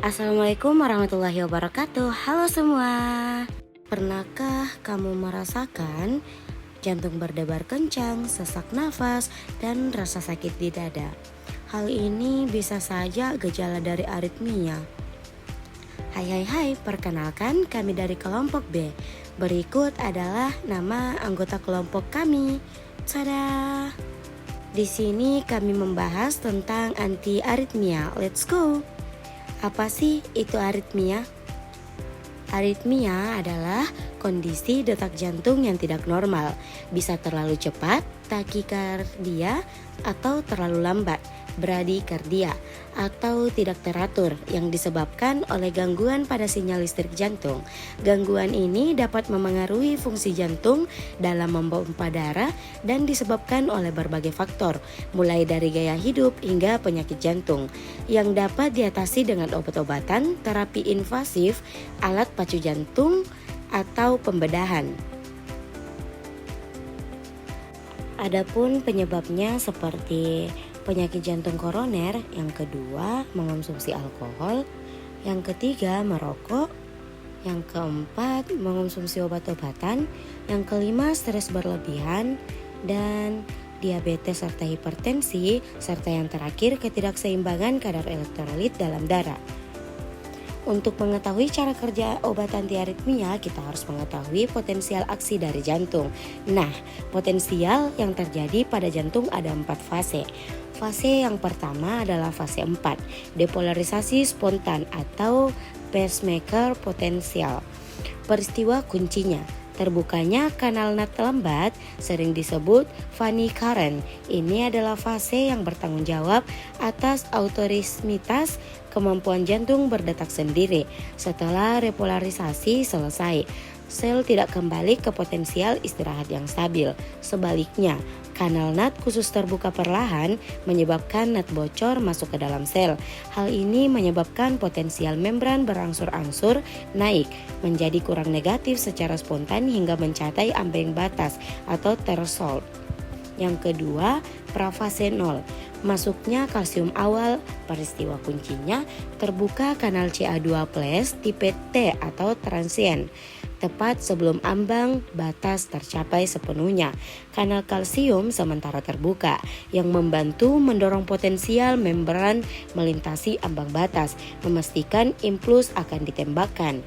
Assalamualaikum warahmatullahi wabarakatuh. Halo semua. Pernahkah kamu merasakan jantung berdebar kencang, sesak nafas, dan rasa sakit di dada? Hal ini bisa saja gejala dari aritmia. Hai, perkenalkan kami dari kelompok B. Berikut adalah nama anggota kelompok kami. Tada! Di sini kami membahas tentang anti aritmia. Let's go. Apa sih itu aritmia? Aritmia adalah kondisi detak jantung yang tidak normal, bisa terlalu cepat, takikardia, atau terlalu lambat, bradikardia, atau tidak teratur yang disebabkan oleh gangguan pada sinyal listrik jantung. Gangguan ini dapat memengaruhi fungsi jantung dalam memompa darah dan disebabkan oleh berbagai faktor, mulai dari gaya hidup hingga penyakit jantung, yang dapat diatasi dengan obat-obatan, terapi invasif, alat pacu jantung, atau pembedahan. Adapun penyebabnya seperti penyakit jantung koroner, yang kedua mengonsumsi alkohol, yang ketiga merokok, yang keempat mengonsumsi obat-obatan, yang kelima stres berlebihan, dan diabetes serta hipertensi, serta yang terakhir ketidakseimbangan kadar elektrolit dalam darah. Untuk mengetahui cara kerja obat anti aritmia, kita harus mengetahui potensial aksi dari jantung. Nah, potensial yang terjadi pada jantung ada 4 fase. Fase yang pertama adalah fase 4, depolarisasi spontan atau pacemaker potensial. Peristiwa kuncinya, terbukanya kanal nat lambat, sering disebut funny current. Ini adalah fase yang bertanggung jawab atas autorismitas kemampuan jantung berdetak sendiri. Setelah repolarisasi selesai, sel tidak kembali ke potensial istirahat yang stabil. Sebaliknya, kanal nat khusus terbuka perlahan menyebabkan nat bocor masuk ke dalam sel. Hal ini menyebabkan potensial membran berangsur-angsur naik menjadi kurang negatif secara spontan hingga mencapai ambang batas atau threshold. Yang kedua, prafase 0. Masuknya kalsium awal. Peristiwa kuncinya terbuka kanal Ca2+ tipe T atau transient, tepat sebelum ambang batas tercapai sepenuhnya. Kanal kalsium sementara terbuka yang membantu mendorong potensial membran melintasi ambang batas, memastikan impuls akan ditembakkan.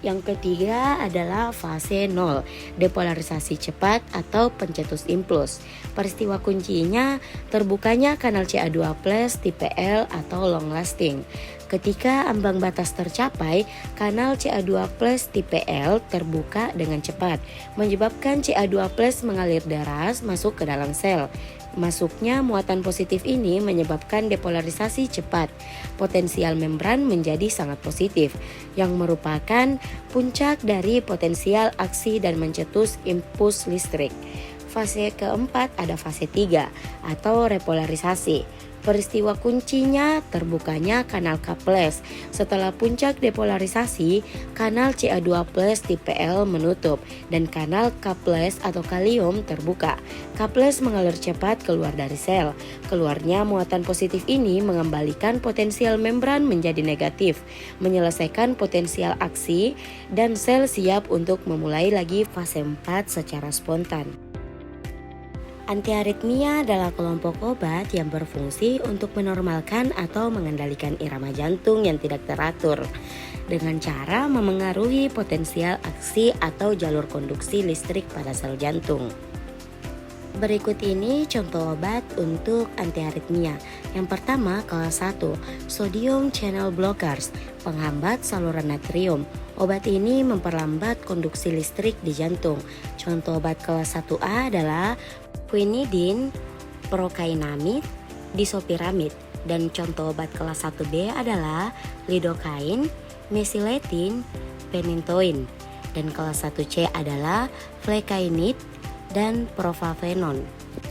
Yang ketiga adalah fase 0, depolarisasi cepat atau pencetus impuls. Peristiwa kuncinya terbukanya kanal Ca2+ tipe L atau long lasting. Ketika ambang batas tercapai, kanal Ca2+ tipe L terbuka dengan cepat, menyebabkan Ca2+ mengalir deras masuk ke dalam sel. Masuknya muatan positif ini menyebabkan depolarisasi cepat. Potensial membran menjadi sangat positif, yang merupakan puncak dari potensial aksi dan mencetus impuls listrik. Fase keempat ada fase 3 atau repolarisasi. Peristiwa kuncinya terbukanya kanal K+. Setelah puncak depolarisasi, kanal Ca2+ tipe L menutup dan kanal K+ atau kalium terbuka. K+ mengalir cepat keluar dari sel. Keluarnya muatan positif ini mengembalikan potensial membran menjadi negatif, menyelesaikan potensial aksi, dan sel siap untuk memulai lagi fase 4 secara spontan. Antiaritmia adalah kelompok obat yang berfungsi untuk menormalkan atau mengendalikan irama jantung yang tidak teratur dengan cara memengaruhi potensial aksi atau jalur konduksi listrik pada sel jantung. Berikut ini contoh obat untuk antiaritmia. Yang pertama, kelas 1, sodium channel blockers, penghambat saluran natrium. Obat ini memperlambat konduksi listrik di jantung. Contoh obat kelas 1A adalah quinidin, prokainamid, disopiramid. Dan contoh obat kelas 1B adalah lidocaine, mesiletin, penintoin. Dan kelas 1C adalah flecainid dan profafenon.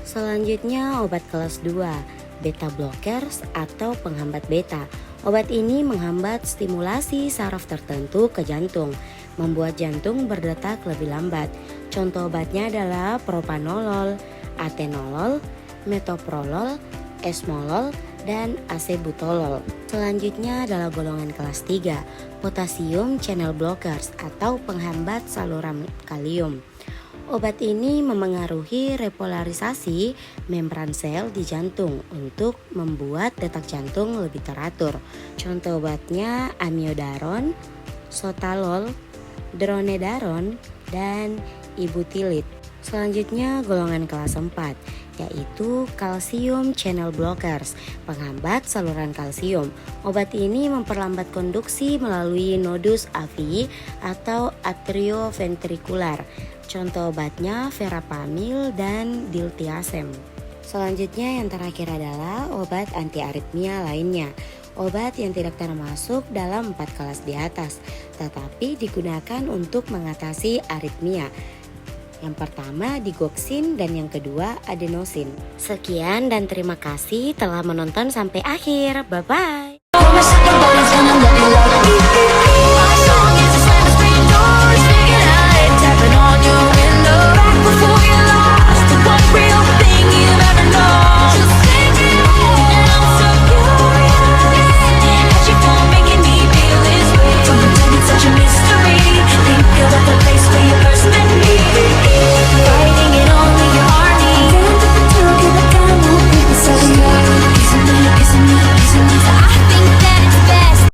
Selanjutnya obat kelas 2, beta blockers atau penghambat beta. Obat ini menghambat stimulasi saraf tertentu ke jantung, membuat jantung berdetak lebih lambat. Contoh obatnya adalah propanolol, atenolol, metoprolol, esmolol, dan acebutolol. Selanjutnya adalah golongan kelas 3, potassium channel blockers atau penghambat saluran kalium. Obat ini memengaruhi repolarisasi membran sel di jantung untuk membuat detak jantung lebih teratur. Contoh obatnya amiodaron, sotalol, dronedaron, dan ibutilit. Selanjutnya golongan kelas 4, yaitu calcium channel blockers, penghambat saluran kalsium. Obat ini memperlambat konduksi melalui nodus AV atau atrioventrikular. Contoh obatnya verapamil dan diltiazem. Selanjutnya yang terakhir adalah obat antiaritmia lainnya. Obat yang tidak termasuk dalam 4 kelas di atas, tetapi digunakan untuk mengatasi aritmia. Yang pertama digoxin dan yang kedua adenosin. Sekian dan terima kasih telah menonton sampai akhir. Bye-bye.